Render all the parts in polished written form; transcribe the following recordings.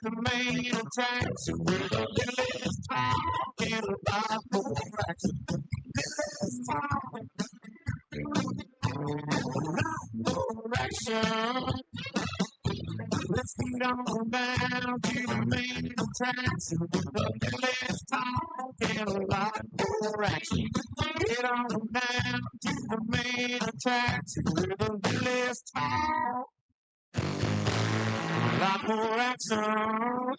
the main attraction. Billy's talking about attraction. Billy's talking about attraction. Let's get on down to the main attraction. Billy's talking about attraction. Get on down to the main attraction. The Billy's talk. A lot more action.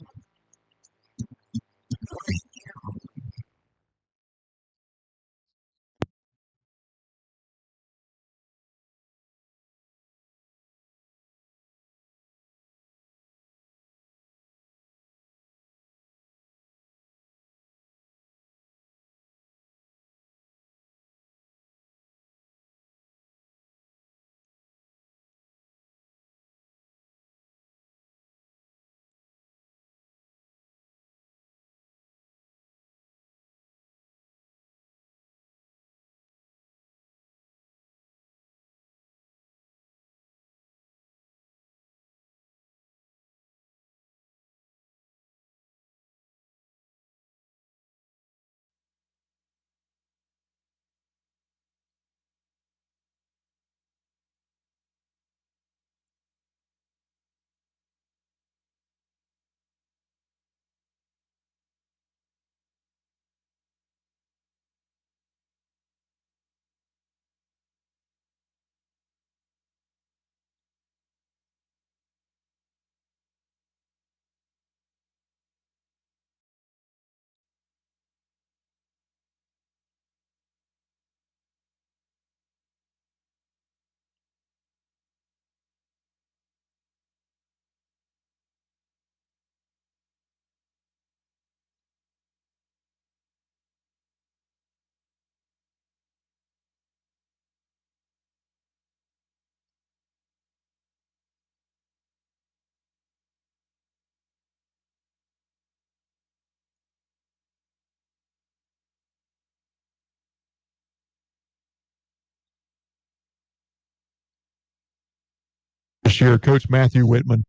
This year, Coach Matthew Whitman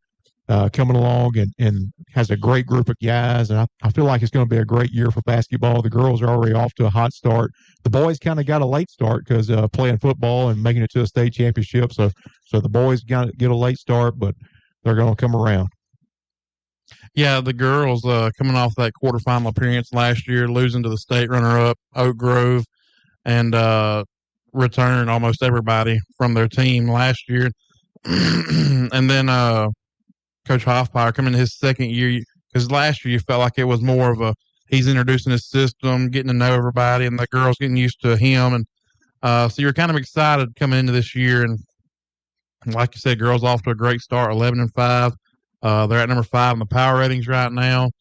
coming along and has a great group of guys. And I feel like it's going to be a great year for basketball. The girls are already off to a hot start. The boys kind of got a late start because playing football and making it to a state championship. So the boys got to get a late start, but they're going to come around. Yeah, the girls coming off that quarterfinal appearance last year, losing to the state runner-up, Oak Grove, and returning almost everybody from their team last year. And then Coach Hoffmeyer coming in his second year, because last year you felt like it was more of he's introducing his system, getting to know everybody, and the girls getting used to him. And so you're kind of excited coming into this year. And like you said, girls off to a great start, 11-5. They're at number 5 in the power ratings right now.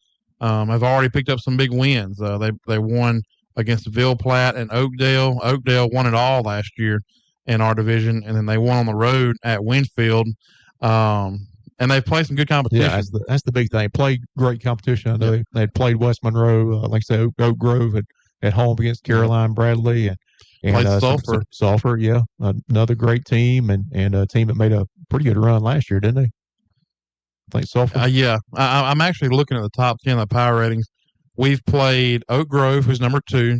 Have already picked up some big wins. They won against Ville Platte and Oakdale. Oakdale won it all last year in our division, and then they won on the road at Winfield. And they've played some good competition. Yeah, that's the big thing. Played great competition. I know they had played West Monroe, like I said, Oak Grove at home against Caroline Bradley, and Sulphur. Sulphur, yeah, another great team, and a team that made a pretty good run last year, didn't they? I think Sulphur. Yeah, I'm actually looking at the top 10 of the power ratings. We've played Oak Grove, who's number 2.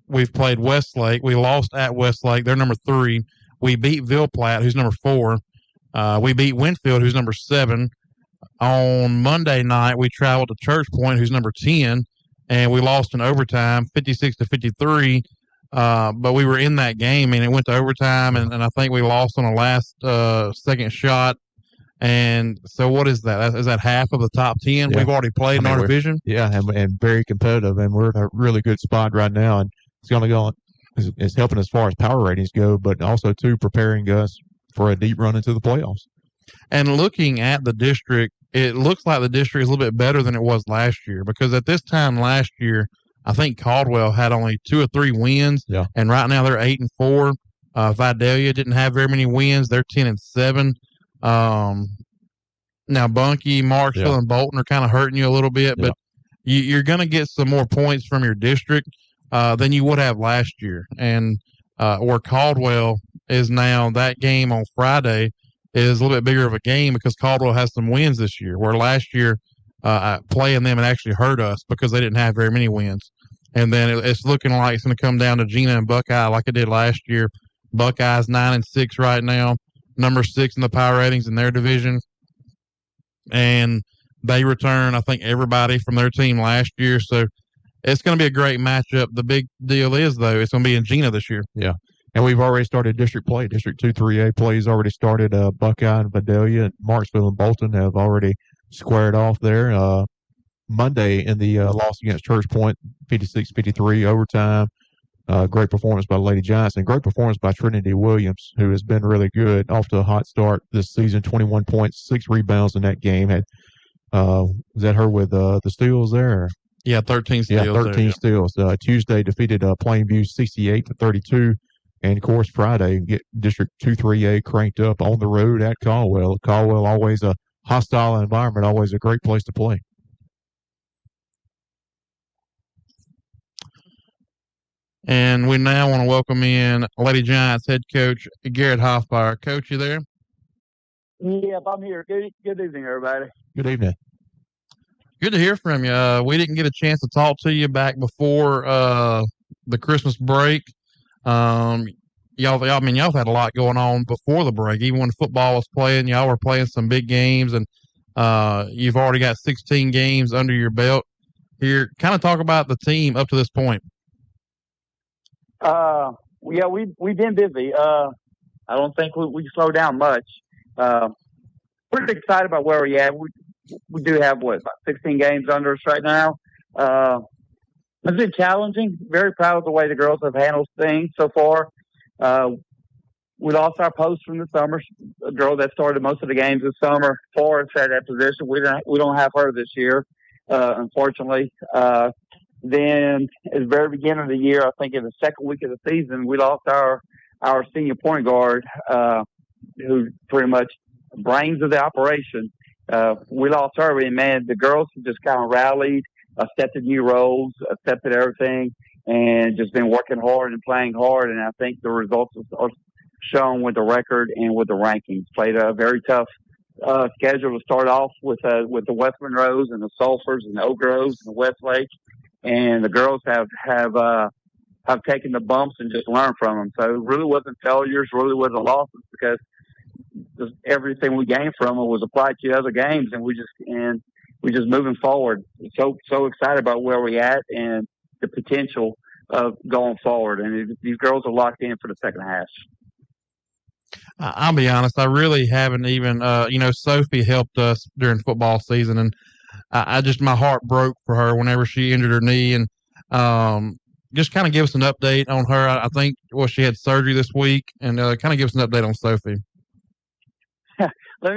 We've played Westlake. We lost at Westlake. They're number 3. We beat Ville Platte, who's number 4. We beat Winfield, who's number 7. On Monday night, we traveled to Church Point, who's number 10, and we lost in overtime, 56-53. But we were in that game, and it went to overtime, and I think we lost on the last second shot. And so what is that? Is that half of the top 10 we've already played in our division? Yeah, and very competitive, and we're in a really good spot right now, and it's going to go. It's helping as far as power ratings go, but also, too, preparing us for a deep run into the playoffs. And looking at the district, it looks like the district is a little bit better than it was last year, because at this time last year, I think Caldwell had only 2 or 3 wins, and right now they're 8-4. Vidalia didn't have very many wins; they're 10-7. Now Bunkie, Marksville, and Bolton are kind of hurting you a little bit, but you're going to get some more points from your district than you would have last year. And where Caldwell is now, that game on Friday is a little bit bigger of a game because Caldwell has some wins this year, where last year playing them it actually hurt us because they didn't have very many wins. And then it's looking like it's going to come down to Gina and Buckeye like it did last year. Buckeyes 9-6 right now, number 6 in the power ratings in their division. And they return, I think, everybody from their team last year. So it's going to be a great matchup. The big deal is, though, it's going to be in Gina this year. Yeah. And we've already started district play. District 2, 3A plays already started. Buckeye and Vidalia and Marksville and Bolton have already squared off there. Monday in the loss against Church Point, 56-53 overtime. Great performance by Lady Giants and great performance by Trinity Williams, who has been really good, off to a hot start this season. 21 points, 6 rebounds in that game. Was that her with the steals there? Yeah, 13 steals. Yeah, 13 steals. Tuesday defeated Plainview 68-32. And, of course, Friday, get District 2, 3A cranked up on the road at Caldwell. Caldwell, always a hostile environment, always a great place to play. And we now want to welcome in Lady Giants head coach Garrett Hoffbauer. Coach, you there? Yep, I'm here. Good evening, everybody. Good evening. Good to hear from you. We didn't get a chance to talk to you back before the Christmas break. Y'all had a lot going on before the break. Even when football was playing, y'all were playing some big games, and you've already got 16 games under your belt. Here, kind of talk about the team up to this point. Yeah, we've been busy. I don't think we slow down much. Pretty excited about where we're at. We do have about 16 games under us right now. It's been challenging. Very proud of the way the girls have handled things so far. We lost our post from the summer. A girl that started most of the games this summer for us at that position. We don't have her this year, unfortunately. Then at the very beginning of the year, I think in the second week of the season, we lost our senior point guard, who pretty much brains of the operation. We lost her, and man, the girls just kind of rallied, accepted new roles, accepted everything, and just been working hard and playing hard. And I think the results are shown with the record and with the rankings. Played a very tough schedule to start off with the West Monroes and the Sulphurs and the Oak Groves and the Westlake. And the girls have taken the bumps and just learned from them. So it really wasn't failures, really wasn't losses, because everything we gained from them was applied to other games, and we just moving forward. So excited about where we're at and the potential of going forward. And these girls are locked in for the second half. I'll be honest, I really haven't even, Sophie helped us during football season, and I just, my heart broke for her whenever she injured her knee. And just kind of give us an update on her. I think, she had surgery this week, and kind of give us an update on Sophie. Let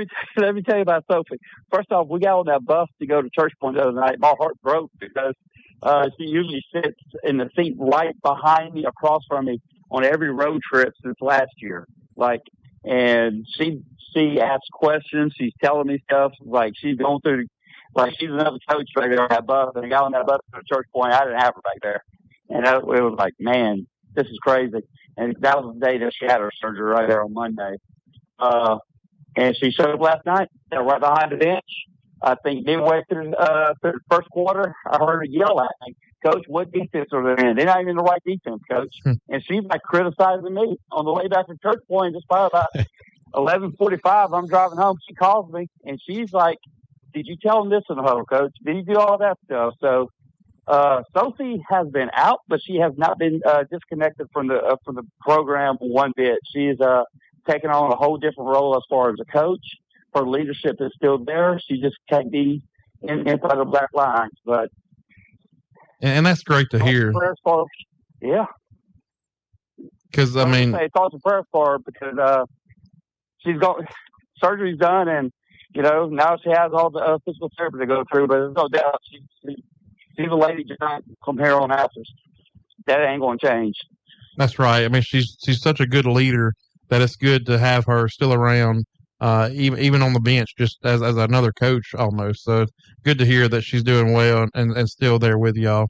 me tell you about Sophie. First off, we got on that bus to go to Church Point the other night. My heart broke because she usually sits in the seat right behind me, across from me, on every road trip since last year. And she asks questions. She's telling me stuff. She's going through. She's another coach right there on that bus. And I got on that bus to Church Point. I didn't have her back there, and it was like, man, this is crazy. And that was the day that she had her surgery, right there on Monday. And she showed up last night, right behind the bench. I think midway through the first quarter, I heard her yell at me, "Coach, what defense are they in? They're not even the right defense, Coach." And she's criticizing me on the way back to Church Point. Just by about 11:45, I'm driving home. She calls me, and she's like, "Did you tell them this in the huddle, Coach? Did you do all that stuff?" So Sophie has been out, but she has not been disconnected from the program one bit. She's taken on a whole different role as far as a coach. Her leadership is still there. She just can't be inside the black lines. But and that's great to hear. Yeah. Because thoughts and prayers for her, because she's got surgery's done, and now she has all the physical therapy to go through. But there's no doubt she's a lady giant from here on out. That ain't going to change. That's right. She's such a good leader that it's good to have her still around, even on the bench, just as another coach almost. So it's good to hear that she's doing well and still there with y'all.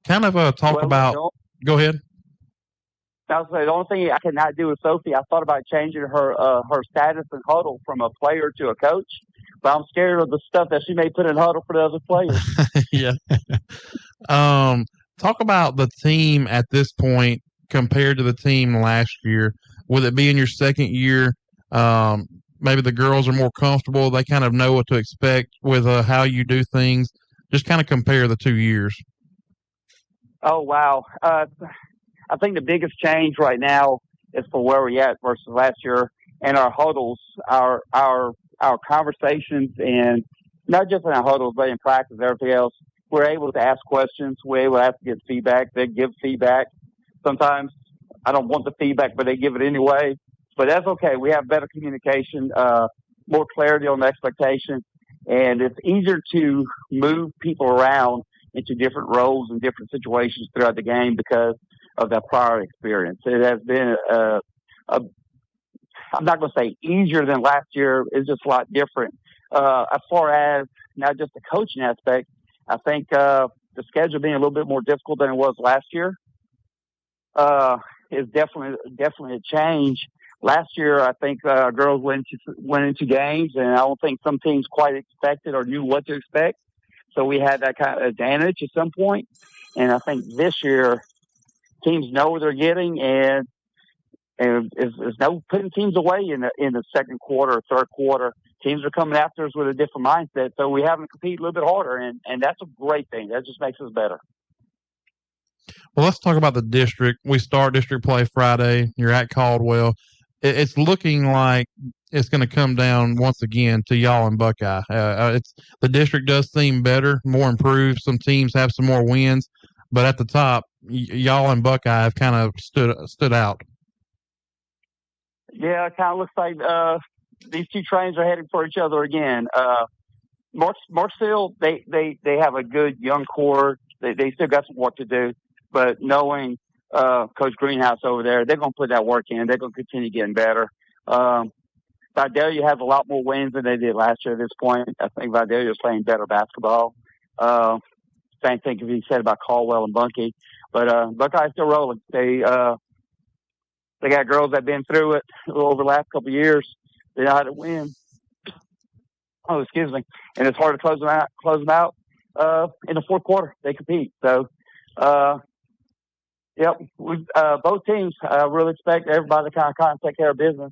Kind of talk about. Go ahead. That was the only thing I could not do with Sophie. I thought about changing her status in huddle from a player to a coach, but I'm scared of the stuff that she may put in huddle for the other players. Yeah. Talk about the team at this point compared to the team last year. With it being your second year, maybe the girls are more comfortable. They kind of know what to expect with how you do things. Just kind of compare the 2 years. Oh, wow. I think the biggest change right now is for where we're at versus last year, and our huddles, our conversations, and not just in our huddles, but in practice, everything else. We're able to ask questions. We're able to ask to get feedback. They give feedback. Sometimes I don't want the feedback, but they give it anyway. But that's okay. We have better communication, more clarity on the expectation, and it's easier to move people around into different roles and different situations throughout the game because of that prior experience. It has been I'm not going to say easier than last year. It's just a lot different. As far as not just the coaching aspect, I think the schedule being a little bit more difficult than it was last year is definitely a change. Last year, I think girls went into games, and I don't think some teams quite expected or knew what to expect. So we had that kind of advantage at some point. And I think this year, teams know what they're getting, and there's no putting teams away in the second quarter or third quarter. Teams are coming after us with a different mindset, so we have to compete a little bit harder, and that's a great thing. That just makes us better. Well, let's talk about the district. We start district play Friday. You're at Caldwell. It's looking like it's going to come down once again to y'all and Buckeye. It's the district does seem better, more improved. Some teams have some more wins, but at the top, y'all and Buckeye have kind of stood out. Yeah, it kind of looks like these two trains are heading for each other again. Marksville, they have a good young core. They still got some work to do, but knowing Coach Greenhouse over there, they're going to put that work in. They're going to continue getting better. Vidalia has a lot more wins than they did last year at this point. I think Vidalia is playing better basketball. Same thing can be said about Caldwell and Bunkie. But Buckeye's still rolling. They got girls that have been through it over the last couple of years. They know how to win. Oh, excuse me. And it's hard to close them out in the fourth quarter. They compete. So, yep, both teams really expect everybody to kind of take care of business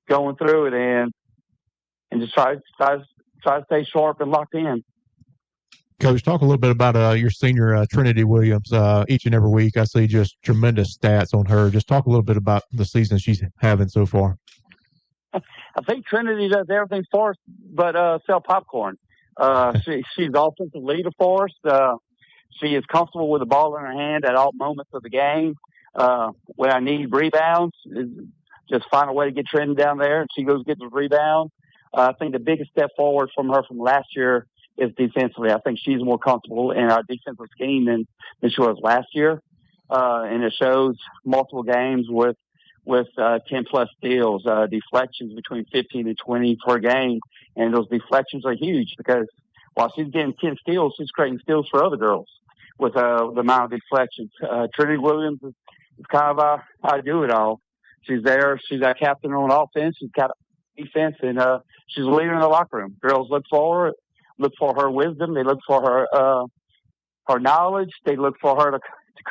going through it and just try to stay sharp and locked in. Coach, talk a little bit about your senior Trinity Williams. Each and every week, I see just tremendous stats on her. Just talk a little bit about the season she's having so far. I think Trinity does everything for us but sell popcorn. She's offensive leader for us. She is comfortable with the ball in her hand at all moments of the game. When I need rebounds, just find a way to get Trinity down there, and she goes get the rebound. I think the biggest step forward from her from last year is defensively. I think she's more comfortable in our defensive scheme than she was last year. And it shows multiple games with 10-plus steals, deflections between 15 and 20 per game. And those deflections are huge because while she's getting 10 steals, she's creating steals for other girls with the amount of deflections. Trinity Williams is kind of our do-it-all. She's there. She's our captain on offense. She's got defense, and she's a leader in the locker room. Girls look for her wisdom. They look for her knowledge. They look for her to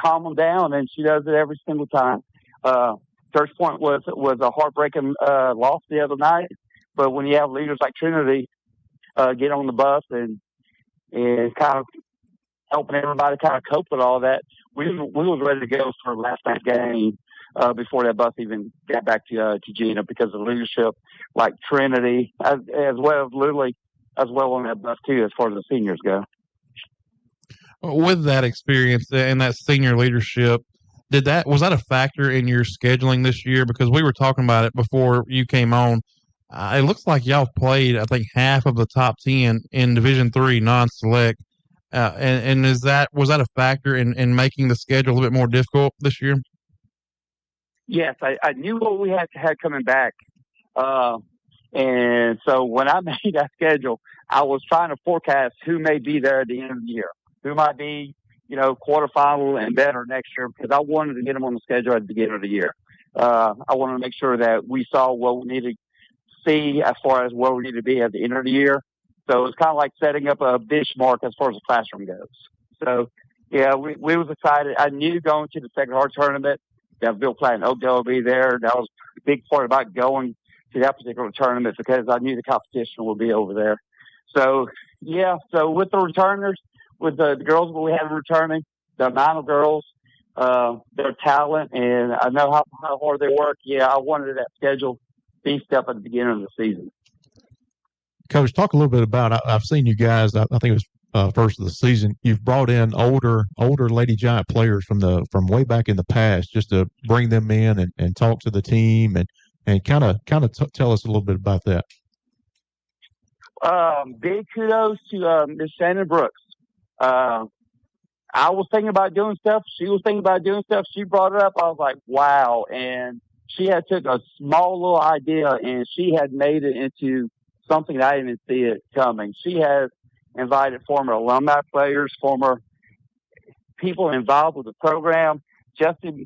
calm them down, and she does it every single time. Church Point was a heartbreaking loss the other night, but when you have leaders like Trinity get on the bus and kind of helping everybody kind of cope with all that, we was ready to go for last night's game before that bus even got back to Gina, because of leadership like Trinity as well as Lily as well on that bus too, as far as the seniors go. With that experience and that senior leadership, was that a factor in your scheduling this year? Because we were talking about it before you came on. It looks like y'all played, I think, half of the top 10 in Division III non-select. And was that a factor in making the schedule a little bit more difficult this year? Yes, I knew what we had coming back. And so when I made that schedule, I was trying to forecast who may be there at the end of the year, who might be quarterfinal and better next year because I wanted to get them on the schedule at the beginning of the year. I wanted to make sure that we saw what we needed to see as far as where we need to be at the end of the year. So it's kind of like setting up a benchmark as far as the classroom goes. So, yeah, we was excited. I knew going to the Sacred Heart tournament that Bill Platt and Oakdale would be there. That was a big part about going to that particular tournament because I knew the competition would be over there. So, yeah, so with the returners, with the girls that we have returning, the amount of girls, their talent, and I know how hard they work. Yeah, I wanted that schedule beefed up at the beginning of the season. Coach, talk a little bit about. I've seen you guys. I think it was first of the season. You've brought in older Lady Giant players from way back in the past, just to bring them in and talk to the team and kind of tell us a little bit about that. Big kudos to Miss Shannon Brooks. I was thinking about doing stuff. She was thinking about doing stuff. She brought it up. I was like, wow. And she had took a small little idea and she had made it into something that I didn't even see it coming. She has invited former alumni players, former people involved with the program, just to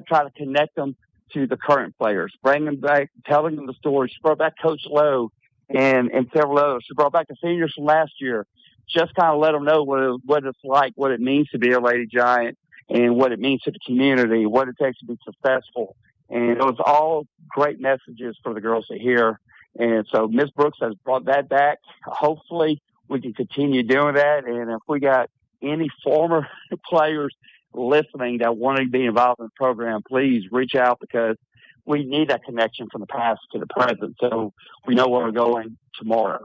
try to connect them to the current players, bring them back, telling them the story. She brought back Coach Lowe and several others. She brought back the seniors from last year, just kind of let them know what it's like, what it means to be a Lady Giant, and what it means to the community, what it takes to be successful. And it was all great messages for the girls to hear. And so Ms. Brooks has brought that back. Hopefully we can continue doing that. And if we got any former players listening that want to be involved in the program, please reach out because we need that connection from the past to the present so we know where we're going tomorrow.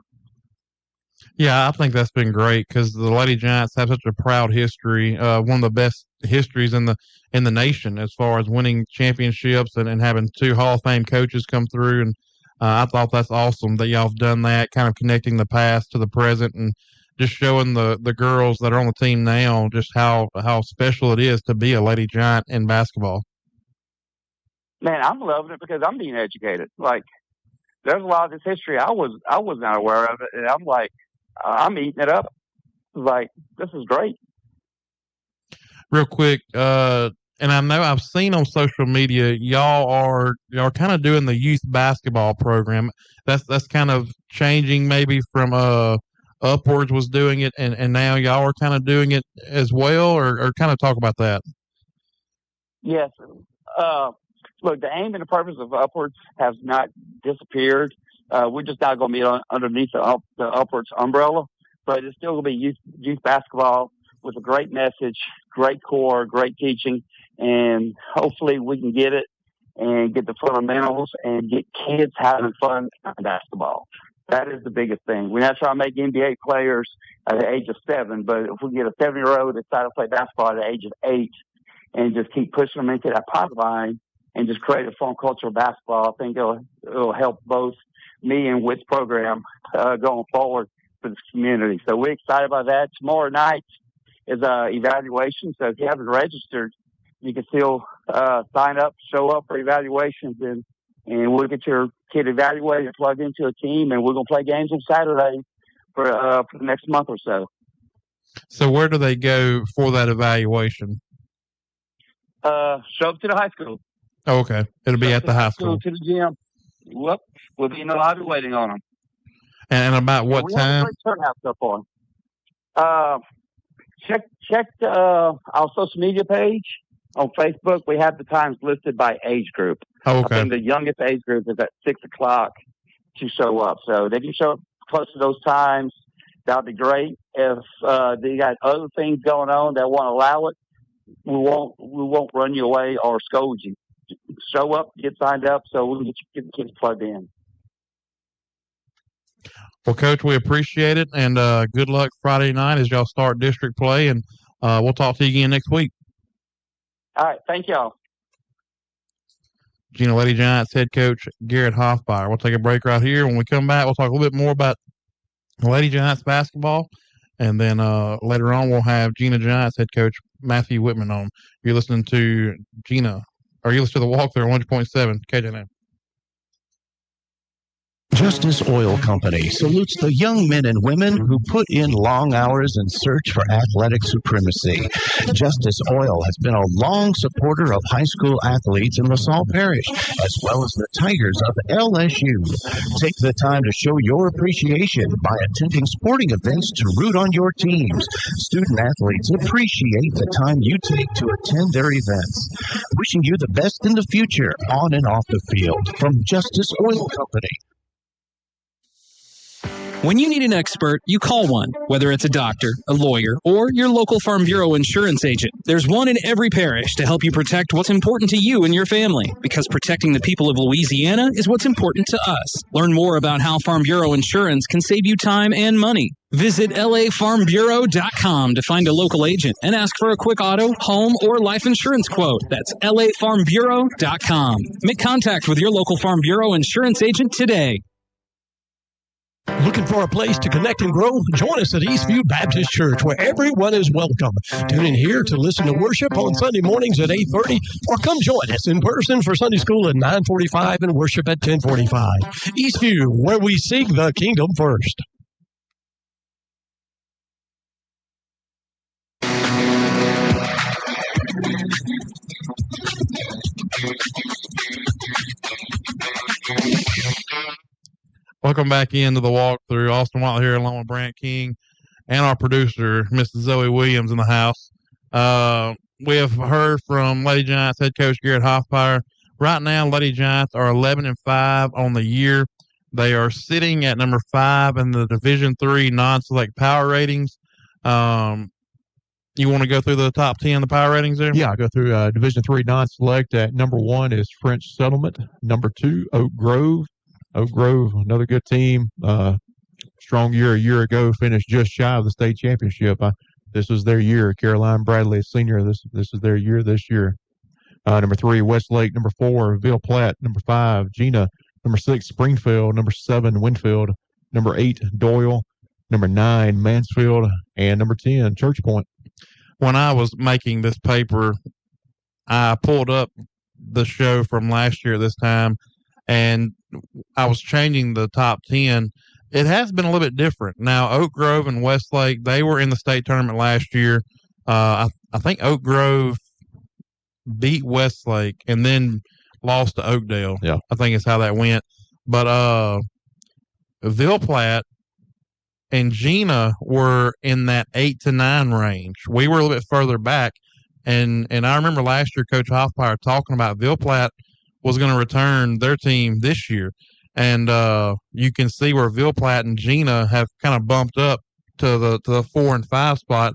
Yeah, I think that's been great because the Lady Giants have such a proud history, one of the best histories in the nation as far as winning championships and having 2 Hall of Fame coaches come through. And I thought that's awesome that y'all have done that, kind of connecting the past to the present and just showing the girls that are on the team now just how special it is to be a Lady Giant in basketball. Man, I'm loving it because I'm being educated. Like, there's a lot of this history I was not aware of it, and I'm like, I'm eating it up. Like, this is great. Real quick, and I know I've seen on social media y'all are kind of doing the youth basketball program. That's kind of changing maybe from Upwards was doing it, and now y'all are kind of doing it as well, or kind of talk about that. Yes. Look, the aim and the purpose of Upwards has not disappeared. We're just not going to be underneath the Upwards umbrella, but it's still going to be youth basketball with a great message, great core, great teaching, and hopefully we can get it and get the fundamentals and get kids having fun in basketball. That is the biggest thing. We're not trying to make NBA players at the age of 7, but if we get a 7-year-old that's trying to play basketball at the age of 8 and just keep pushing them into that pipeline and just create a fun culture of basketball, I think it'll help both me and Witt's program going forward for this community. So we're excited about that. Tomorrow night is evaluation. So if you haven't registered, you can still sign up, show up for evaluations, and we'll get your kid evaluated and plugged into a team, and we're going to play games on Saturday for the next month or so. So where do they go for that evaluation? Show up to the high school. Oh, okay. It'll be at the high school. To the gym. Whoop. We'll be in the lobby waiting on them. And about what we time? Have a great turnout so far. Check our social media page on Facebook. We have the times listed by age group. Oh, okay. I think the youngest age group is at 6 o'clock to show up. So they can show up close to those times. That would be great. If they got other things going on that won't allow it, we won't run you away or scold you. Show up, get signed up, so we can get the kids plugged in. Well, Coach, we appreciate it, and good luck Friday night as y'all start district play, and we'll talk to you again next week. All right, thank y'all. Jena Lady Giants head coach Garrett Hoffmeyer. We'll take a break right here. When we come back, we'll talk a little bit more about Lady Giants basketball, and then later on we'll have Jena Giants head coach Matthew Whitman on. You're listening to Jena, or you're listening to the Walk There on 100.7 KJNA. Justice Oil Company salutes the young men and women who put in long hours in search for athletic supremacy. Justice Oil has been a long supporter of high school athletes in LaSalle Parish, as well as the Tigers of LSU. Take the time to show your appreciation by attending sporting events to root on your teams. Student athletes appreciate the time you take to attend their events. Wishing you the best in the future, on and off the field, from Justice Oil Company. When you need an expert, you call one, whether it's a doctor, a lawyer, or your local Farm Bureau insurance agent. There's one in every parish to help you protect what's important to you and your family, because protecting the people of Louisiana is what's important to us. Learn more about how Farm Bureau insurance can save you time and money. Visit lafarmbureau.com to find a local agent and ask for a quick auto, home, or life insurance quote. That's lafarmbureau.com. Make contact with your local Farm Bureau insurance agent today. Looking for a place to connect and grow? Join us at Eastview Baptist Church, where everyone is welcome. Tune in here to listen to worship on Sunday mornings at 8:30, or come join us in person for Sunday school at 9:45 and worship at 10:45. Eastview, where we seek the kingdom first. Welcome back into the walkthrough. Austin Watt here, along with Brant King and our producer, Mrs. Zoe Williams, in the house. We have heard from Lady Giants head coach Garrett Hoffmeyer. Right now, Lady Giants are 11-5 on the year. They are sitting at number 5 in the Division III non-select power ratings. You want to go through the top 10 the power ratings there? Yeah, I'll go through Division III non-select. At number 1 is French Settlement. Number 2, Oak Grove. Oak Grove, another good team. Strong year a year ago, finished just shy of the state championship. This was their year. Caroline Bradley, senior. This is their year this year. Number 3, Westlake. Number 4, Ville Platte. Number 5, Gina. Number 6, Springfield. Number 7, Winfield. Number 8, Doyle. Number 9, Mansfield. And number 10, Church Point. When I was making this paper, I pulled up the show from last year this time, and I was changing the top 10. It has been a little bit different. Now, Oak Grove and Westlake, they were in the state tournament last year. I think Oak Grove beat Westlake and then lost to Oakdale. Yeah. I think is how that went. But Ville Platte and Gina were in that 8 to 9 range. We were a little bit further back. And I remember last year Coach Hoffmeyer talking about Ville Platte was going to return their team this year. And you can see where Ville Platte and Gina have kind of bumped up to the 4 and 5 spot.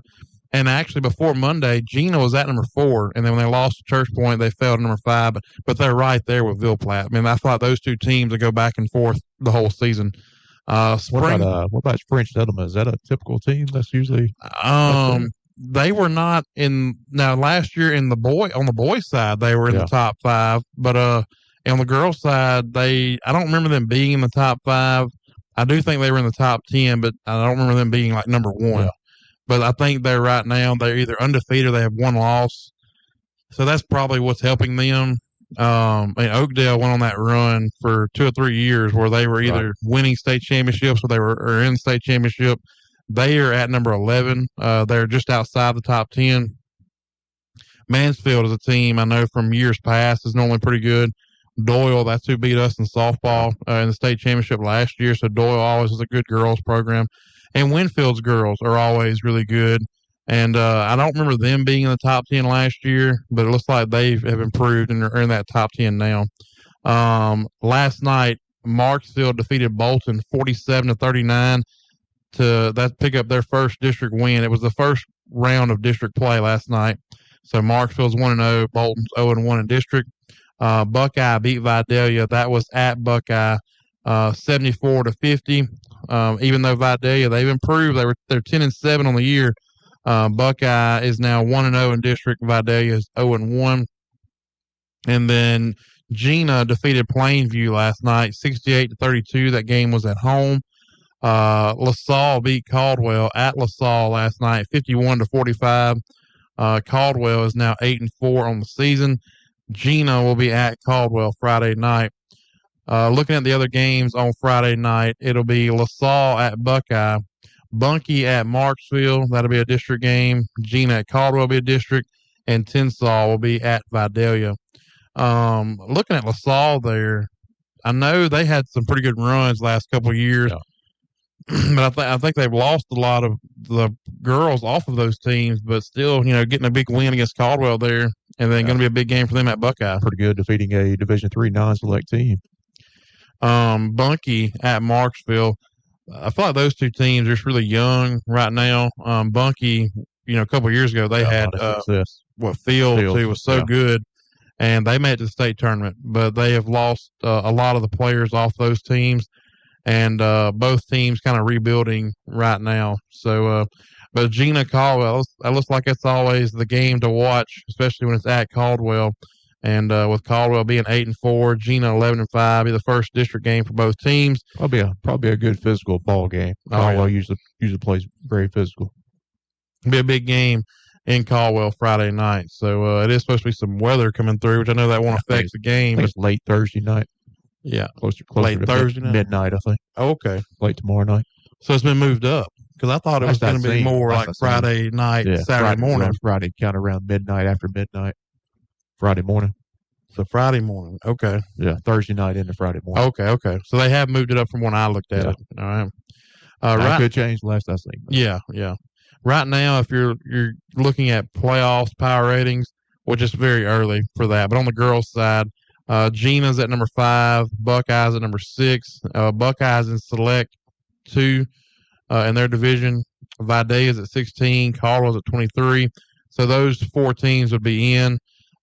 And actually, before Monday, Gina was at number 4, and then when they lost to Church Point, they fell to number 5. But they're right there with Ville Platte. I mean, I thought those two teams would go back and forth the whole season. What about French Settlement? Is that a typical team that's usually? They were not in. Now, last year on the boys' side, they were in the top 5. But on the girls' side, I don't remember them being in the top 5. I do think they were in the top 10, but I don't remember them being like number 1. Yeah. But I think they're either undefeated or they have 1 loss. So that's probably what's helping them. Oakdale went on that run for 2 or 3 years where they were either winning state championships or they were in the state championship. They are at number 11. They're just outside the top 10. Mansfield is a team I know from years past is normally pretty good. Doyle, that's who beat us in softball in the state championship last year. So Doyle always is a good girls program. And Winfield's girls are always really good. And I don't remember them being in the top 10 last year, but it looks like they have improved and are in that top 10 now. Last night, Marksville defeated Bolton 47-39 to pick up their first district win. It was the first round of district play last night. So Marksville's 1-0, Bolton's 0-1 in district. Buckeye beat Vidalia. That was at Buckeye, 74-50. Even though Vidalia, they've improved. They're 10-7 on the year. Buckeye is now 1-0 in district. Vidalia is 0-1. And then Gina defeated Plainview last night, 68-32. That game was at home. LaSalle beat Caldwell at LaSalle last night, 51-45. Caldwell is now 8-4 on the season. Gina will be at Caldwell Friday night. Looking at the other games on Friday night, it'll be LaSalle at Buckeye, Bunkie at Marksville. That'll be a district game. Gina at Caldwell will be a district, and Tensall will be at Vidalia. Looking at LaSalle there, I know they had some pretty good runs last couple of years, but I think they've lost a lot of the girls off of those teams. But still, getting a big win against Caldwell there, and then going to be a big game for them at Buckeye. Pretty good, defeating a Division III non-select team. Bunkie at Marksville. I feel like those two teams are just really young right now. Bunkie, a couple of years ago, they had Fields, who was so good, and they made it to the state tournament, but they have lost a lot of the players off those teams, and both teams kind of rebuilding right now. So, but Gina Caldwell, it looks like it's always the game to watch, especially when it's at Caldwell. And with Caldwell being 8-4, Gina 11-5, be the first district game for both teams. Probably a good physical ball game. Caldwell usually plays very physical. It'll be a big game in Caldwell Friday night. So it is supposed to be some weather coming through, which I know that won't affect the game. I think it's late Thursday night. Yeah, closer late to Thursday night, midnight, I think. Oh, okay, late tomorrow night. So it's been moved up because I thought it was going to be more like Friday night, Saturday morning. Friday, kind of around midnight, after midnight, Friday morning. So Friday morning. Okay. Yeah, Thursday night into Friday morning. Okay. So they have moved it up from when I looked at it. All right. That could change last I seen. Yeah. Right now, if you're looking at playoffs, power ratings, which is very early for that, but on the girls' side, Gina's at number 5, Buckeyes at number 6, Buckeyes in Select 2 in their division. Vidalia's at 16, Caldwell's at 23. So those 4 teams would be in.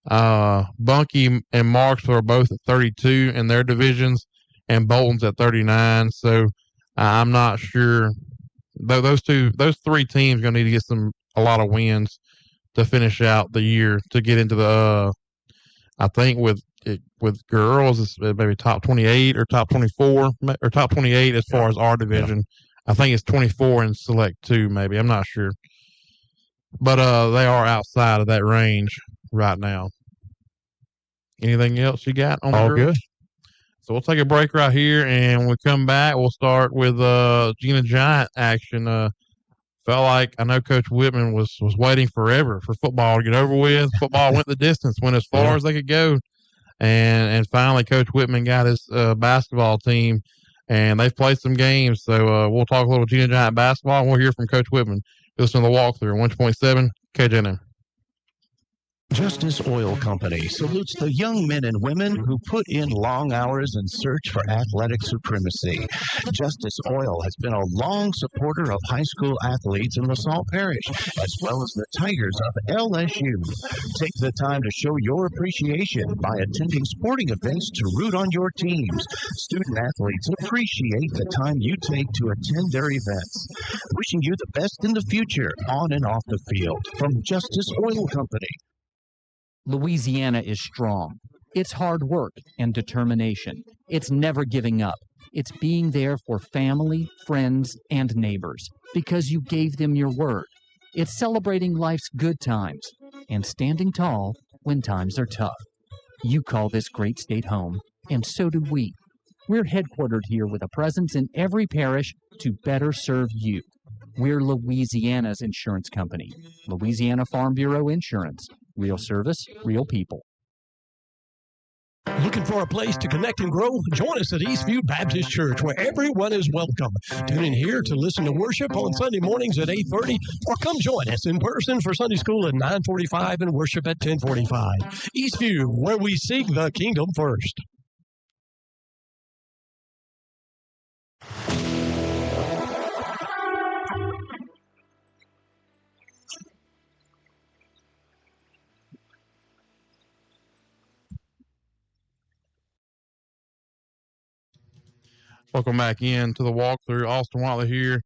Bunkie and Marksville are both at 32 in their divisions, and Bolton's at 39. So I'm not sure. Those 3 teams are going to need to get a lot of wins to finish out the year to get into the. I think with girls, it's maybe top 28 or top 24 or top 28 as far as our division. Yeah. I think it's 24 in Select 2, maybe. I'm not sure, but they are outside of that range right now. Anything else you got on all good? So we'll take a break right here, and when we come back, we'll start with Gina Giant action. Felt like I know Coach Whitman was waiting forever for football to get over with. Football went the distance, went as far as they could go, and finally Coach Whitman got his basketball team, and they've played some games. So we'll talk a little Gina Giant basketball, and we'll hear from Coach Whitman. Listen to the walkthrough, 1.7 KJNM. Justice Oil Company salutes the young men and women who put in long hours in search for athletic supremacy. Justice Oil has been a long supporter of high school athletes in LaSalle Parish, as well as the Tigers of LSU. Take the time to show your appreciation by attending sporting events to root on your teams. Student athletes appreciate the time you take to attend their events. Wishing you the best in the future, on and off the field, from Justice Oil Company. Louisiana is strong. It's hard work and determination. It's never giving up. It's being there for family, friends, and neighbors because you gave them your word. It's celebrating life's good times and standing tall when times are tough. You call this great state home, and so do we. We're headquartered here with a presence in every parish to better serve you. We're Louisiana's insurance company, Louisiana Farm Bureau Insurance. Real service, real people. Looking for a place to connect and grow? Join us at Eastview Baptist Church, where everyone is welcome. Tune in here to listen to worship on Sunday mornings at 8:30, or come join us in person for Sunday school at 9:45 and worship at 10:45. Eastview, where we seek the kingdom first. Welcome back in to the walkthrough. Austin Watley here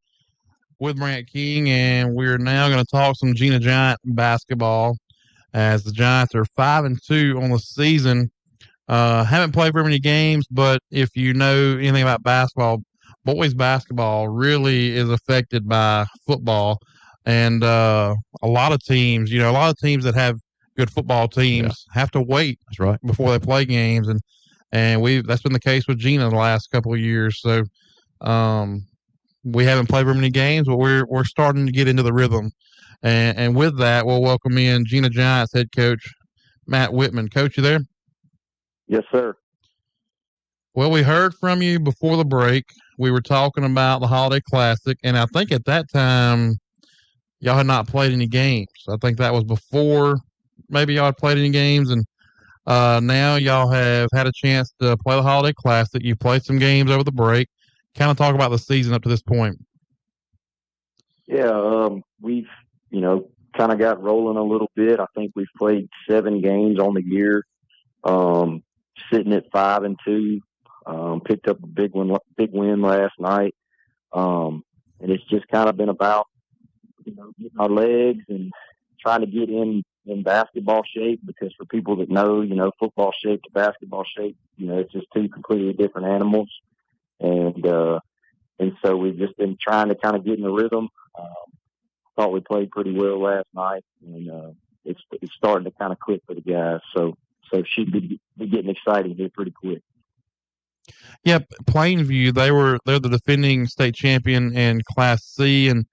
with Brant King, and we're now going to talk some Gina Giant basketball as the Giants are 5-2 on the season. Haven't played very many games, but if you know anything about basketball, boys basketball really is affected by football. And a lot of teams that have good football teams have to wait That's right. before they play games. And and that's been the case with Gina the last couple of years. So we haven't played very many games, but we're starting to get into the rhythm. And with that, we'll welcome in Gina Giants head coach Matt Whitman. Coach, you there? Yes, sir. Well, we heard from you before the break. We were talking about the Holiday Classic, and I think at that time y'all had not played any games. I think that was before maybe y'all had played any games, and now y'all have had a chance to play the Holiday Classic. You played some games over the break. Kind of talk about the season up to this point. Yeah, we've, kind of got rolling a little bit. I think we've played 7 games on the year, sitting at 5-2. Picked up a big win last night. And it's just kind of been about, getting our legs and trying to get in basketball shape, because for people that know, football shape to basketball shape, it's just 2 completely different animals. And so we've just been trying to kind of get in the rhythm. Thought we played pretty well last night, and it's starting to kind of click for the guys. So should be getting exciting here pretty quick. Yeah, Plainview, they're the defending state champion in Class C, and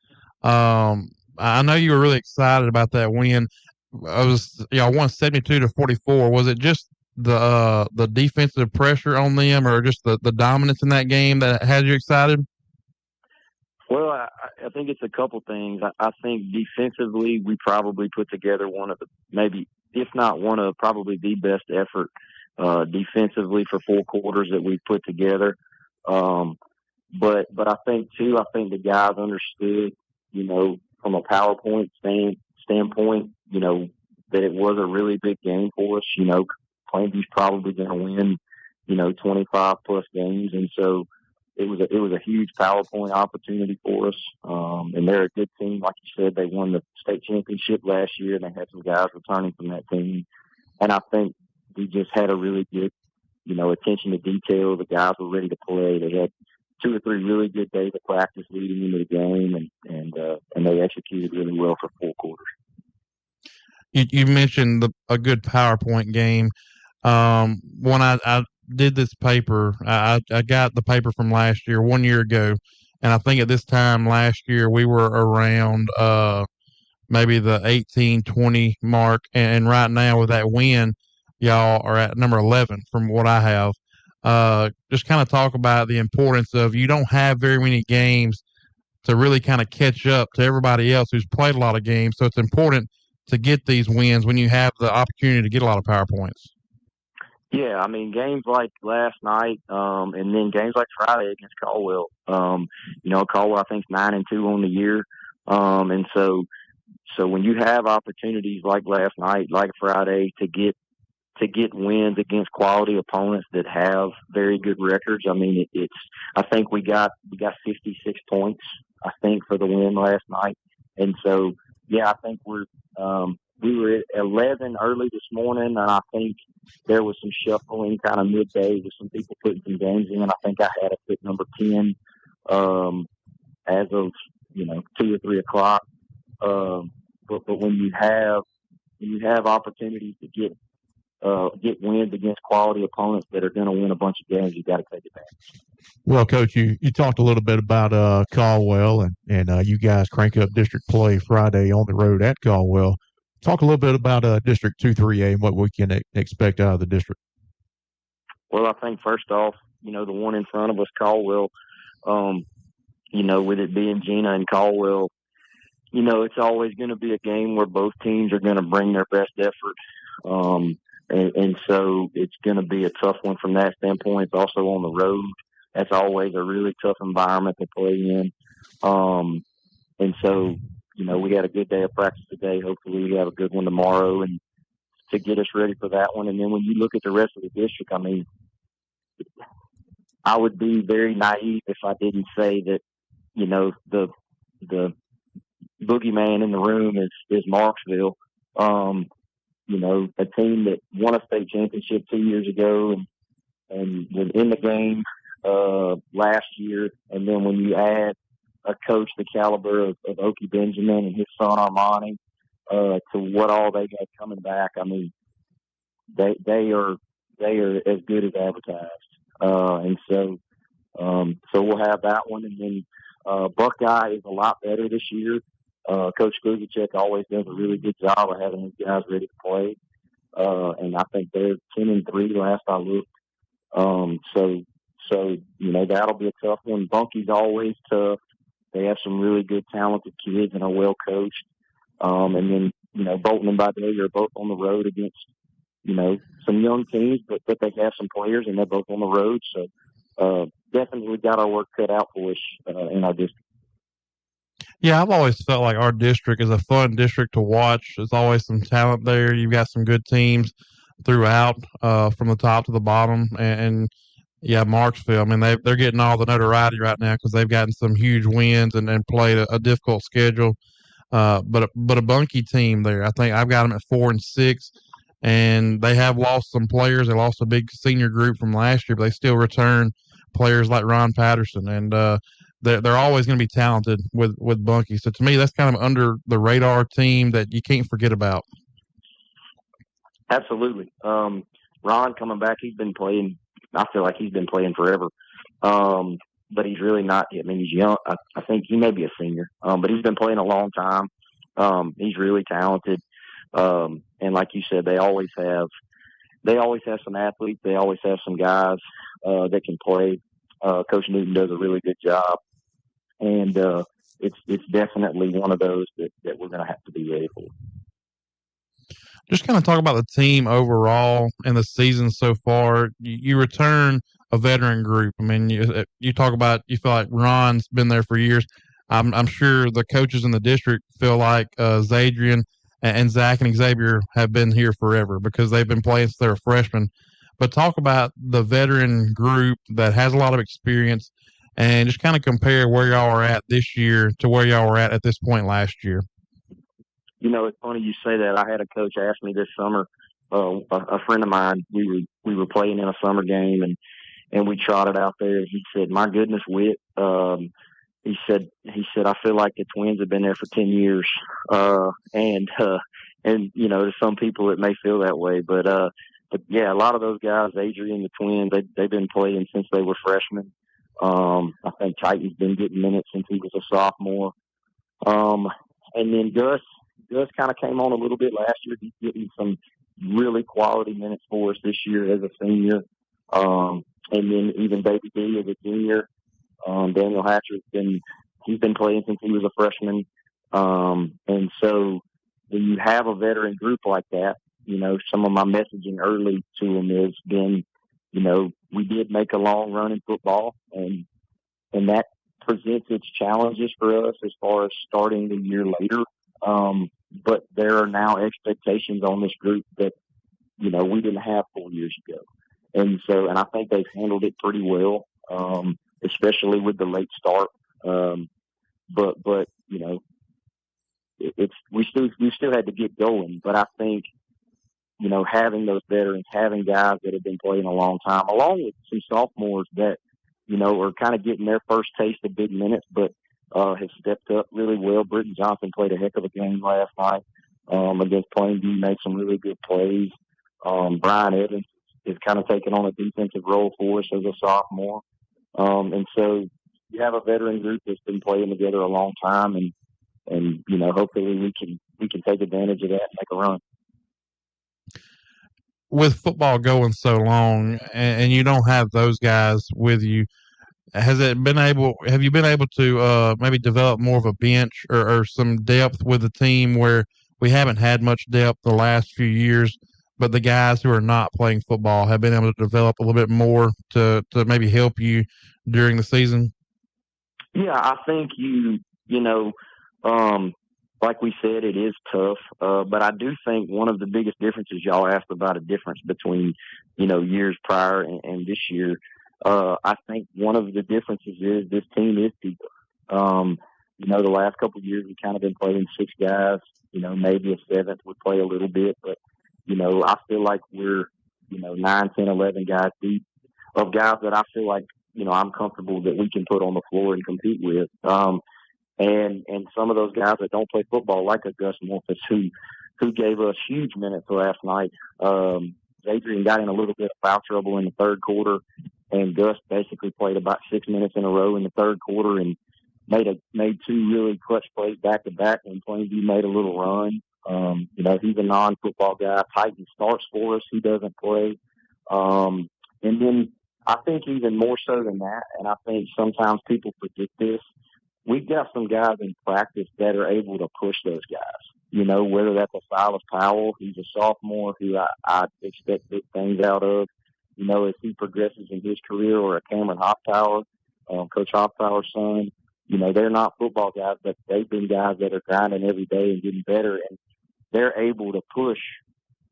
I know you were really excited about that win. I won 72-44. Was it just the defensive pressure on them, or just the dominance in that game that had you excited? Well, I think it's a couple things. I think defensively, we probably put together one of the, maybe, if not one of, probably the best effort defensively for 4 quarters that we've put together. But I think, too, the guys understood, from a PowerPoint standpoint, that it was a really big game for us. Plainview's probably going to win, 25-plus games. And so it was a huge PowerPoint opportunity for us. And they're a good team. Like you said, they won the state championship last year, and they had some guys returning from that team. And I think we just had a really good, attention to detail. The guys were ready to play. They had 2 or 3 really good days of practice leading into the game, and they executed really well for 4 quarters. You mentioned a good PowerPoint game. When I did this paper, I got the paper from last year, 1 year ago, and I think at this time last year we were around maybe the 18-20 mark, and right now with that win, y'all are at number 11 from what I have. Just kind of talk about the importance of, you don't have very many games to really kind of catch up to everybody else who's played a lot of games, so it's important to get these wins when you have the opportunity to get a lot of PowerPoints. Yeah, I mean, games like last night, and then games like Friday against Caldwell. Caldwell, I think, is 9-2 on the year. And so when you have opportunities like last night, like Friday, to get wins against quality opponents that have very good records, I mean, I think we got 56 points, I think, for the win last night. And so, yeah, I think we were at 11 early this morning, and I think there was some shuffling kind of midday with some people putting some games in. I think I had us at number 10 as of 2 or 3 o'clock. But when you have opportunities to get wins against quality opponents that are going to win a bunch of games, you got to take advantage. Well, Coach, you talked a little bit about Caldwell, and you guys crank up district play Friday on the road at Caldwell. Talk a little bit about District 2-3A and what we can expect out of the district. Well, I think first off, the one in front of us, Caldwell, with it being Gina and Caldwell, it's always going to be a game where both teams are going to bring their best effort. And so it's going to be a tough one from that standpoint. It's also on the road. That's always a really tough environment to play in. And so, we had a good day of practice today. Hopefully we have a good one tomorrow and to get us ready for that one. And then when you look at the rest of the district, I mean, I would be very naive if I didn't say that, the boogeyman in the room is Marksville. A team that won a state championship 2 years ago and was in the game last year. And then when you add a coach the caliber of Okie Benjamin and his son Armani to what all they got coming back, I mean, they are they are as good as advertised. And so we'll have that one. And then Buckeye is a lot better this year. Coach Kluzichek always does a really good job of having his guys ready to play. And I think they're 10-3 last I looked. So that'll be a tough one. Bunky's always tough. They have some really good, talented kids and are well coached. And then Bolton and Vidalia are both on the road against some young teams, but they have some players and they're both on the road. So definitely got our work cut out for us in our district. Yeah, I've always felt like our district is a fun district to watch. There's always some talent there. You've got some good teams throughout, from the top to the bottom. And yeah, Marksville, I mean, they're getting all the notoriety right now because they've gotten some huge wins and played a difficult schedule. But a Bunkie team there. I think I've got them at 4-6, and they have lost some players. They lost a big senior group from last year, but they still return players like Ron Patterson, and they're always going to be talented with Bunkie. So to me, that's kind of under the radar team that you can't forget about. Absolutely. Ron coming back, he's been playing. I feel like he's been playing forever. But he's really not. I mean, he's young. I think he may be a senior, but he's been playing a long time. He's really talented. And like you said, they always have some athletes. They always have some guys that can play. Coach Newton does a really good job, and it's definitely one of those that we're going to have to be ready for. Just kind of talk about the team overall in the season so far. You return a veteran group. I mean, you talk about, you feel like Ron's been there for years. I'm sure the coaches in the district feel like Zadrian and Zach and Xavier have been here forever because they've been playing since they were freshmen. But talk about the veteran group that has a lot of experience and just kind of compare where y'all are at this year to where y'all were at this point last year. It's funny you say that. I had a coach ask me this summer, a friend of mine, we were playing in a summer game and we trotted out there. He said, "My goodness, Whit." He said, "I feel like the Twins have been there for 10 years." And to some people it may feel that way, but yeah, a lot of those guys, Adrian, the Twins, they've been playing since they were freshmen. I think Titan's been getting minutes since he was a sophomore. And then Gus kind of came on a little bit last year. He's getting some really quality minutes for us this year as a senior. And then even Baby D as a junior. Daniel Hatcher's been playing since he was a freshman. And so when you have a veteran group like that, some of my messaging early to them has been, we did make a long run in football, and that presents its challenges for us as far as starting the year later. But there are now expectations on this group that, we didn't have 4 years ago. And I think they've handled it pretty well, especially with the late start. But we still had to get going. But I think, having those veterans, having guys that have been playing a long time, along with some sophomores that, are kind of getting their first taste of big minutes, but have stepped up really well. Britton Johnson played a heck of a game last night against Plainview, made some really good plays. Brian Evans is kind of taking on a defensive role for us as a sophomore. And so you have a veteran group that's been playing together a long time, and hopefully we can take advantage of that and make a run. With football going so long and you don't have those guys with you, have you been able to maybe develop more of a bench or some depth with the team where we haven't had much depth the last few years, but the guys who are not playing football have been able to develop a little bit more to maybe help you during the season? Yeah, I think like we said, it is tough. But I do think one of the biggest differences, y'all asked about a difference between, years prior and this year. I think one of the differences is this team is deeper. The last couple of years we've kind of been playing 6 guys, maybe a 7th would play a little bit, but, I feel like we're, 9, 10, 11 guys deep of guys that I feel like, I'm comfortable that we can put on the floor and compete with. And some of those guys that don't play football, like a Gus Morphus, who gave us huge minutes last night. Adrian got in a little bit of foul trouble in the third quarter, and Gus basically played about 6 minutes in a row in the third quarter and made two really clutch plays back to back. And Plainview made a little run. He's a non-football guy. Titan starts for us. He doesn't play. And then I think even more so than that, and I think sometimes people forget this, we've got some guys in practice that are able to push those guys. Whether that's a Silas Powell, he's a sophomore who I expect big things out of, as he progresses in his career, or a Cameron Hoffpower, Coach Hoffpower's son. They're not football guys, but they've been guys that are grinding every day and getting better, and they're able to push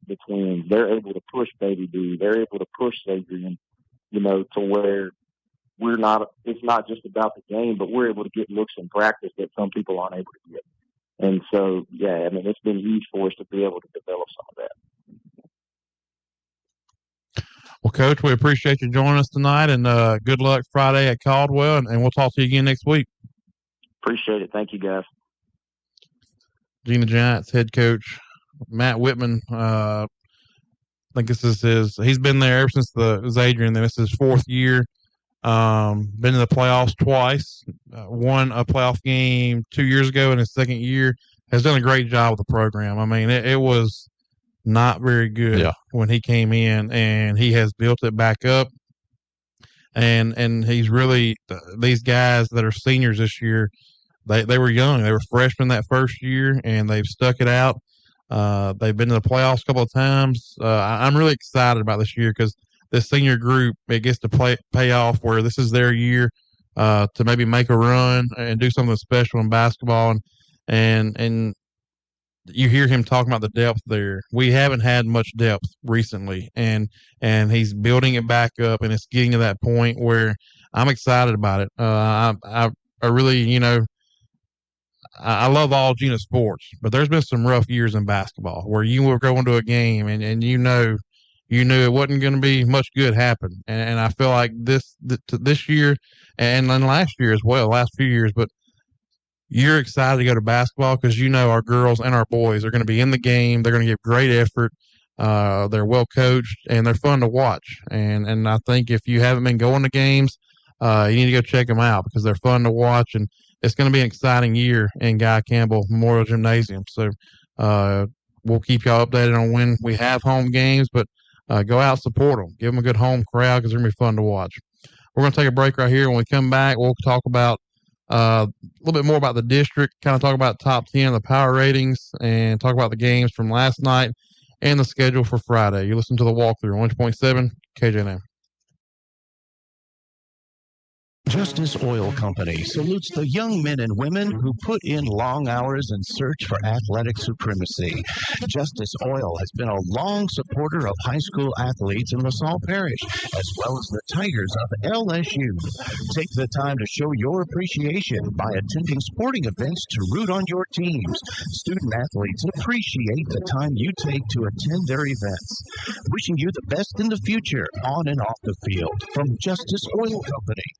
the twins. They're able to push Baby B. They're able to push Adrian, to where it's not just about the game, but we're able to get looks in practice that some people aren't able to get. And so, it's been huge for us to be able to develop some of that. Well, Coach, we appreciate you joining us tonight, and good luck Friday at Caldwell, and we'll talk to you again next week. Appreciate it. Thank you, guys. Gina Giants head coach Matt Whitman. I think this is he's been there ever since it was Adrian. This is his fourth year. Been in the playoffs twice. Won a playoff game 2 years ago in his second year. Has done a great job with the program. I mean, it was not very good when he came in, and he has built it back up. And he's really these guys that are seniors this year. They were young. They were freshmen that first year, and they've stuck it out. They've been to the playoffs a couple of times. I'm really excited about this year because this senior group, it gets to pay off where this is their year to maybe make a run and do something special in basketball. And you hear him talking about the depth there. We haven't had much depth recently, and he's building it back up, and it's getting to that point where I'm excited about it. I really, I love all Gina sports, but there's been some rough years in basketball where you were going to a game and you knew it wasn't going to be much good happen. And I feel like this year and then last year as well, last few years, but you're excited to go to basketball because our girls and our boys are going to be in the game. They're going to give great effort. They're well coached and they're fun to watch. And I think if you haven't been going to games, you need to go check them out because they're fun to watch, and it's going to be an exciting year in Guy Campbell Memorial Gymnasium. So we'll keep y'all updated on when we have home games, but go out and support them. Give them a good home crowd because they're going to be fun to watch. We're going to take a break right here. When we come back, we'll talk about a little bit more about the district, kind of talk about top 10, the power ratings, and talk about the games from last night and the schedule for Friday. You listen to the walkthrough on 1.7 KJNM. Justice Oil Company salutes the young men and women who put in long hours and search for athletic supremacy. Justice Oil has been a long supporter of high school athletes in LaSalle Parish, as well as the Tigers of LSU. Take the time to show your appreciation by attending sporting events to root on your teams. Student athletes appreciate the time you take to attend their events. Wishing you the best in the future, on and off the field, from Justice Oil Company.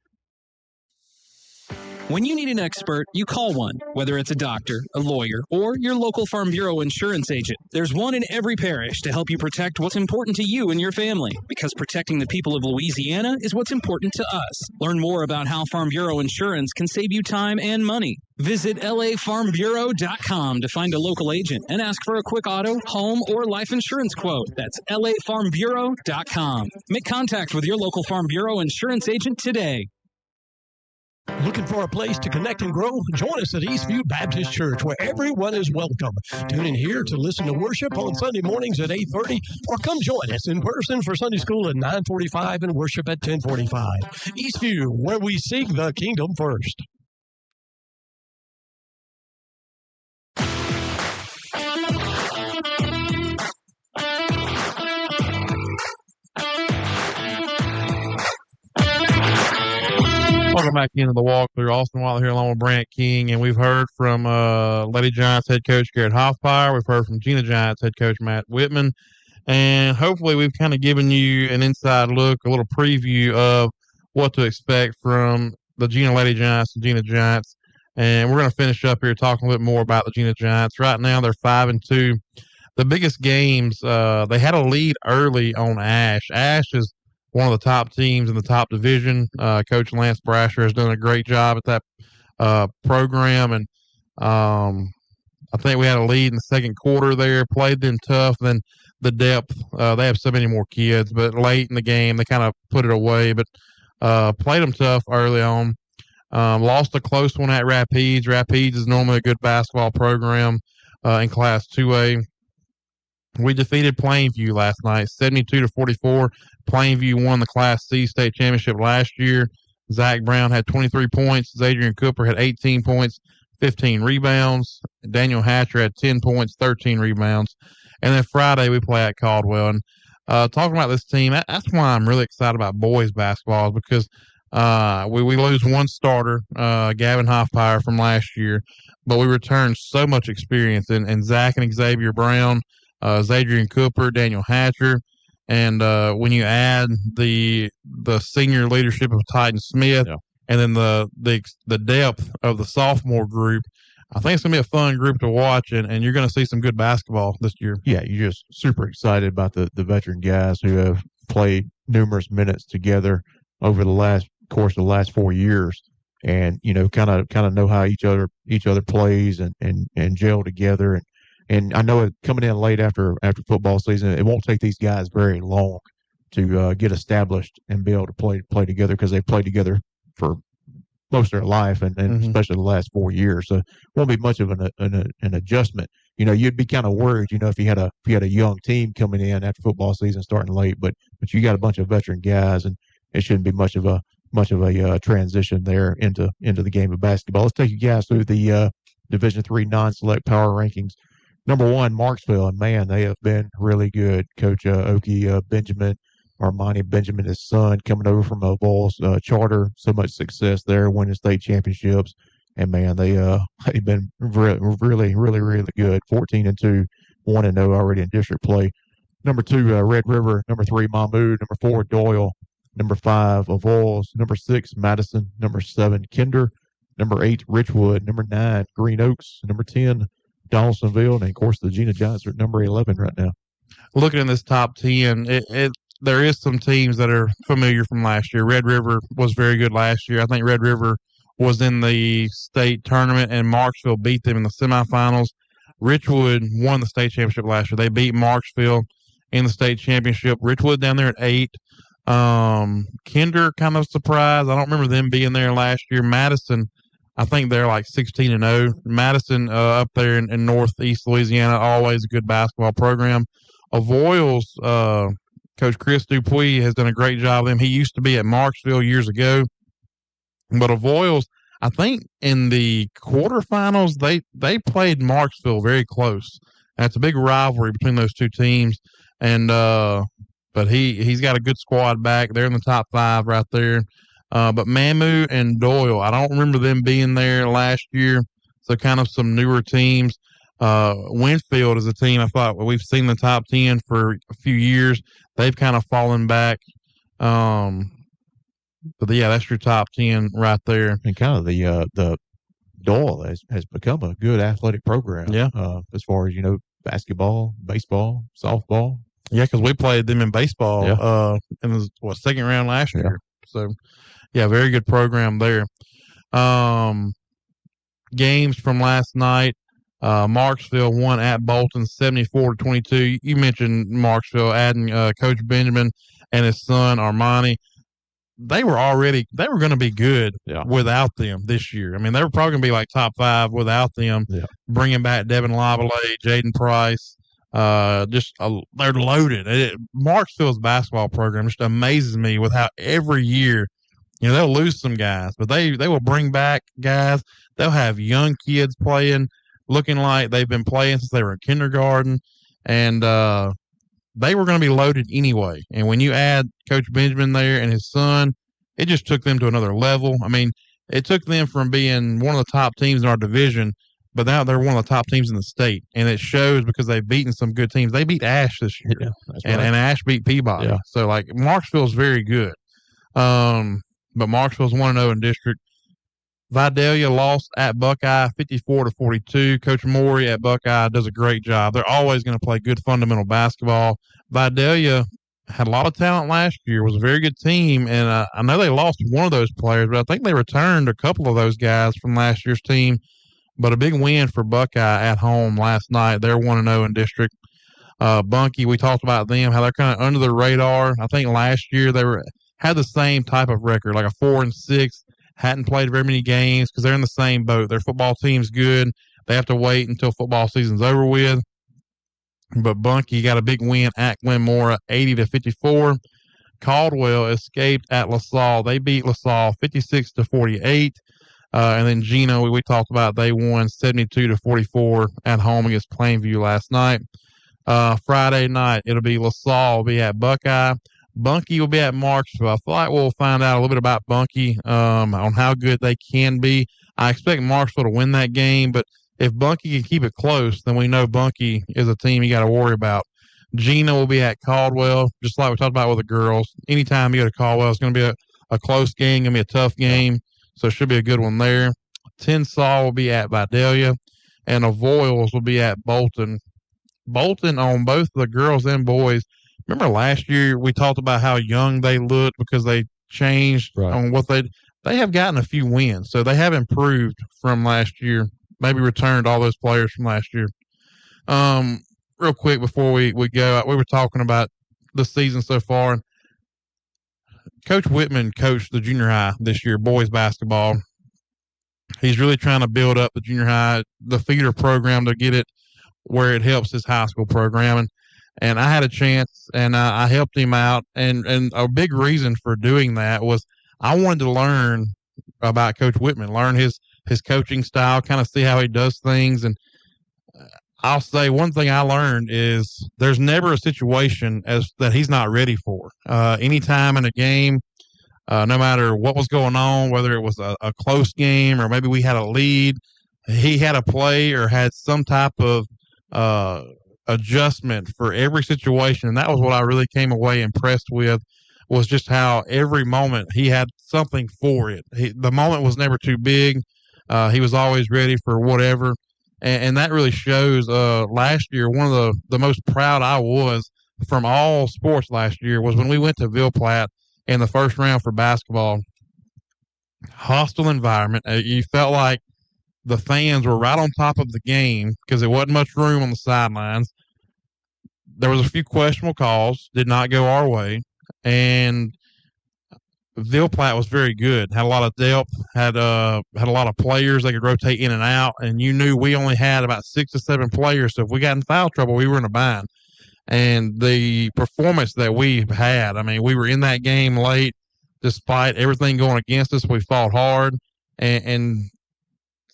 When you need an expert, you call one, whether it's a doctor, a lawyer, or your local Farm Bureau insurance agent. There's one in every parish to help you protect what's important to you and your family, because protecting the people of Louisiana is what's important to us. Learn more about how Farm Bureau insurance can save you time and money. Visit lafarmbureau.com to find a local agent and ask for a quick auto, home, or life insurance quote. That's lafarmbureau.com. Make contact with your local Farm Bureau insurance agent today. Looking for a place to connect and grow? Join us at Eastview Baptist Church, where everyone is welcome. Tune in here to listen to worship on Sunday mornings at 8:30, or come join us in person for Sunday school at 9:45 and worship at 10:45. Eastview, where we seek the kingdom first. Welcome back into the walkthrough. Austin Wilder here along with Brant King, and we've heard from Lady Giants head coach Garrett Hoffmeyer. We've heard from Gina Giants head coach Matt Whitman, and hopefully we've kind of given you an inside look, a little preview of what to expect from the Gina Lady Giants and Gina Giants. And we're going to finish up here talking a little bit more about the Gina Giants. Right now they're 5-2. the biggest games, they had a lead early on Ash. Ash is one of the top teams in the top division. Coach Lance Brasher has done a great job at that program, and I think we had a lead in the second quarter there, played them tough. Then the depth, they have so many more kids, but late in the game, they kind of put it away, but played them tough early on. Lost a close one at Rapides. Rapides is normally a good basketball program in Class 2A. We defeated Plainview last night, 72-44. Plainview won the Class C state championship last year. Zach Brown had 23 points. Zadrian Cooper had 18 points, 15 rebounds. Daniel Hatcher had 10 points, 13 rebounds. And then Friday we play at Caldwell. And talking about this team, that's why I'm really excited about boys basketball, because we lose one starter, Gavin Hoffmeyer from last year, but we return so much experience in Zach and Xavier Brown, Zadrian Cooper, Daniel Hatcher, and when you add the senior leadership of Titan Smith, and then the depth of the sophomore group, I think it's going to be a fun group to watch, and you're going to see some good basketball this year. Yeah, you're just super excited about the veteran guys who have played numerous minutes together over the last 4 years, and kind of know how each other plays and gel together. And I know coming in late after football season, it won't take these guys very long to get established and be able to play together, because they played together for most of their life, and especially the last 4 years. So it won't be much of an adjustment. You'd be kind of worried, if you had a young team coming in after football season starting late, but you got a bunch of veteran guys, and it shouldn't be much of a transition there into the game of basketball. Let's take you guys through the Division III non-select power rankings. Number 1, Marksville, and man, they have been really good. Coach Oki Armani Benjamin, his son, coming over from a Vols charter, so much success there, winning state championships, and man, they've been really good. 14-2, 1-0 already in district play. Number 2, Red River. Number 3, Mahmoud. Number 4, Doyle. Number 5, Vols. Number 6, Madison. Number 7, Kinder. Number 8, Richwood. Number 9, Green Oaks. Number 10, Donaldsonville, and of course the Gina Giants are at number 11 right now. Looking in this top 10, there is some teams that are familiar from last year. Red River was very good last year. I think Red River was in the state tournament, and Marksville beat them in the semifinals. Richwood won the state championship last year. They beat Marksville in the state championship. Richwood down there at 8. Kinder, kind of surprised. I don't remember them being there last year. Madison, I think they're like 16-0. Madison up there in northeast Louisiana, always a good basketball program. Avoyles, Coach Chris Dupuis has done a great job of them. He used to be at Marksville years ago. But Avoyles, I think in the quarterfinals, they played Marksville very close. That's a big rivalry between those two teams. And but he's got a good squad back. They're in the top 5 right there. But Mamu and Doyle, I don't remember them being there last year. So kind of some newer teams. Winfield is a team I thought we've seen the top 10 for a few years. They've kind of fallen back. But yeah, that's your top 10 right there. And kind of the Doyle has become a good athletic program. Yeah. As far as, basketball, baseball, softball. Yeah, because we played them in baseball in the second round last year. So, yeah, very good program there. Games from last night. Marksville won at Bolton 74-22. You mentioned Marksville adding Coach Benjamin and his son Armani. They were going to be good without them this year. I mean, they were probably going to be like top 5 without them. Yeah. Bringing back Devin Lavallee, Jaden Price. They're loaded. Marksville's basketball program just amazes me with how every year, they'll lose some guys, but they will bring back guys. They'll have young kids playing, looking like they've been playing since they were in kindergarten, and they were going to be loaded anyway. And when you add Coach Benjamin there and his son, it just took them to another level. I mean, it took them from being one of the top teams in our division, but now they're one of the top teams in the state. And it shows because they've beaten some good teams. They beat Ash this year, and Ash beat Peabody. Yeah. So, Marksville's very good. But Marksville's 1-0 in district. Vidalia lost at Buckeye 54-42. Coach Morey at Buckeye does a great job. They're always going to play good fundamental basketball. Vidalia had a lot of talent last year, was a very good team, and I know they lost one of those players, but I think they returned a couple of those guys from last year's team. But a big win for Buckeye at home last night. They're 1-0 in district. Bunkie, we talked about them, how they're kind of under the radar. I think last year they had the same type of record, like a 4-6. Hadn't played very many games because they're in the same boat. Their football team's good. They have to wait until football season's over with. But Bunkie got a big win at Glenmora, 80-54. Caldwell escaped at LaSalle. They beat LaSalle 56-48. And then Gino, we talked about, they won 72-44 at home against Plainview last night. Friday night, it'll be LaSalle will be at Buckeye. Bunkie will be at Marksville. I feel like we'll find out a little bit about Bunkie on how good they can be. I expect Marksville to win that game, but if Bunkie can keep it close, then we know Bunkie is a team you got to worry about. Gina will be at Caldwell, just like we talked about with the girls. Anytime you go to Caldwell, it's going to be a close game, going to be a tough game, so it should be a good one there. Tensall will be at Vidalia, and Avoyles will be at Bolton. Bolton on both the girls and boys. Remember last year we talked about how young they looked because they changed on what they have gotten a few wins. So they have improved from last year, maybe returned all those players from last year. Real quick before we go, we were talking about the season so far. Coach Whitman coached the junior high this year, boys basketball. He's really trying to build up the junior high, the feeder program to get it where it helps his high school program. And I had a chance, and I helped him out. And a big reason for doing that was I wanted to learn about Coach Whitman, learn his coaching style, kind of see how he does things. And I'll say one thing I learned is there's never a situation that he's not ready for. Anytime in a game, no matter what was going on, whether it was a close game or maybe we had a lead, he had a play or had some type of adjustment for every situation. And that was what I really came away impressed with, was just how every moment he had something for it. The moment was never too big. He was always ready for whatever. And that really shows. Last year, one of the most proud I was from all sports last year was when we went to Ville Platte in the first round for basketball. Hostile environment. You felt like the fans were right on top of the game because there wasn't much room on the sidelines. There was a few questionable calls, did not go our way, and Ville Platte was very good. Had a lot of depth, had a lot of players they could rotate in and out, and you knew we only had about 6 to 7 players. So if we got in foul trouble, we were in a bind. And the performance that we've had, I mean, we were in that game late, despite everything going against us. We fought hard, and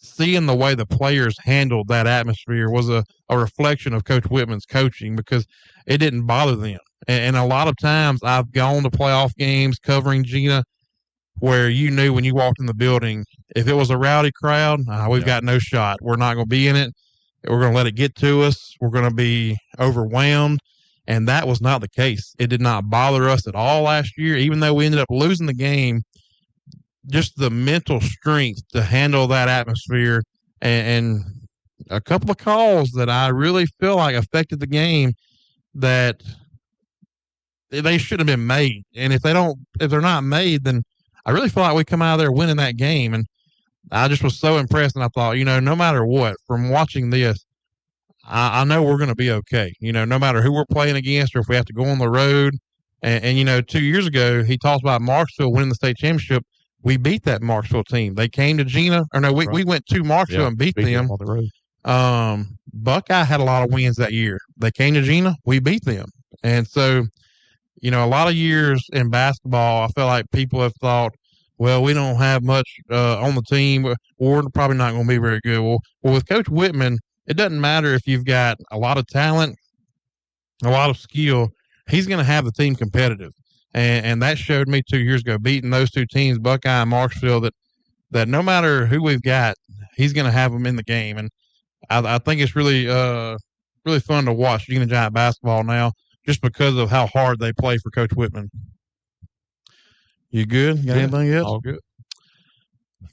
seeing the way the players handled that atmosphere was a reflection of Coach Whitman's coaching, because it didn't bother them. And a lot of times I've gone to playoff games covering Gina where you knew when you walked in the building, if it was a rowdy crowd, we've got no shot. We're not going to be in it. We're going to let it get to us. We're going to be overwhelmed. And that was not the case. It did not bother us at all last year, even though we ended up losing the game. Just the mental strength to handle that atmosphere and a couple of calls that I really feel like affected the game that they should have been made. And if they're not made, then I really feel like we come out of there winning that game. And I just was so impressed. And I thought, no matter what, from watching this, I know we're going to be okay. No matter who we're playing against or if we have to go on the road. And 2 years ago, he talks about Marksville winning the state championship. We beat that Marksville team. They came to Gina. Or no, we went to Marksville and beat them. On the road. Buckeye had a lot of wins that year. They came to Gina. We beat them. And so, a lot of years in basketball, I feel like people have thought, well, we don't have much on the team. We're probably not going to be very good. Well, with Coach Whitman, it doesn't matter if you've got a lot of talent, a lot of skill. He's going to have the team competitive. And that showed me 2 years ago, beating those two teams, Buckeye and Marksville, that no matter who we've got, he's going to have them in the game. And I think it's really really fun to watch Gina Giant basketball now just because of how hard they play for Coach Whitman. You good? Got anything else? All good.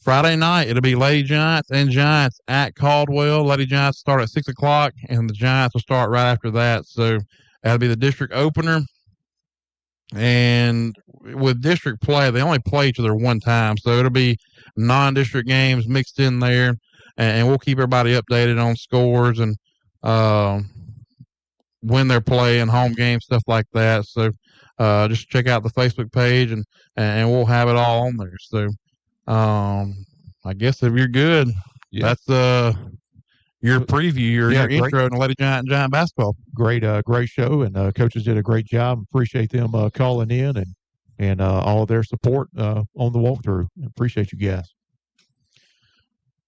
Friday night, it'll be Lady Giants and Giants at Caldwell. Lady Giants start at 6 o'clock, and the Giants will start right after that. So that'll be the district opener. And with district play, they only play each other one time. So it'll be non-district games mixed in there. And we'll keep everybody updated on scores and when they're playing, home games, stuff like that. So just check out the Facebook page, and we'll have it all on there. So I guess if you're good, that's your preview or your intro to Lady Giant and Giant basketball. Great show, and coaches did a great job. Appreciate them calling in and all of their support on the walkthrough. Appreciate you guys.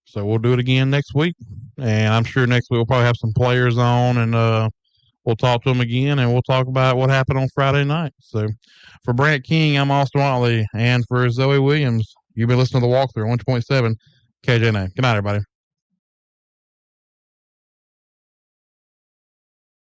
So we'll do it again next week, and I'm sure next week we'll probably have some players on, and we'll talk to them again, and we'll talk about what happened on Friday night. So for Brant King, I'm Austin Watley, and for Zoe Williams, you've been listening to the walkthrough 1.7 KJNA. Good night, everybody.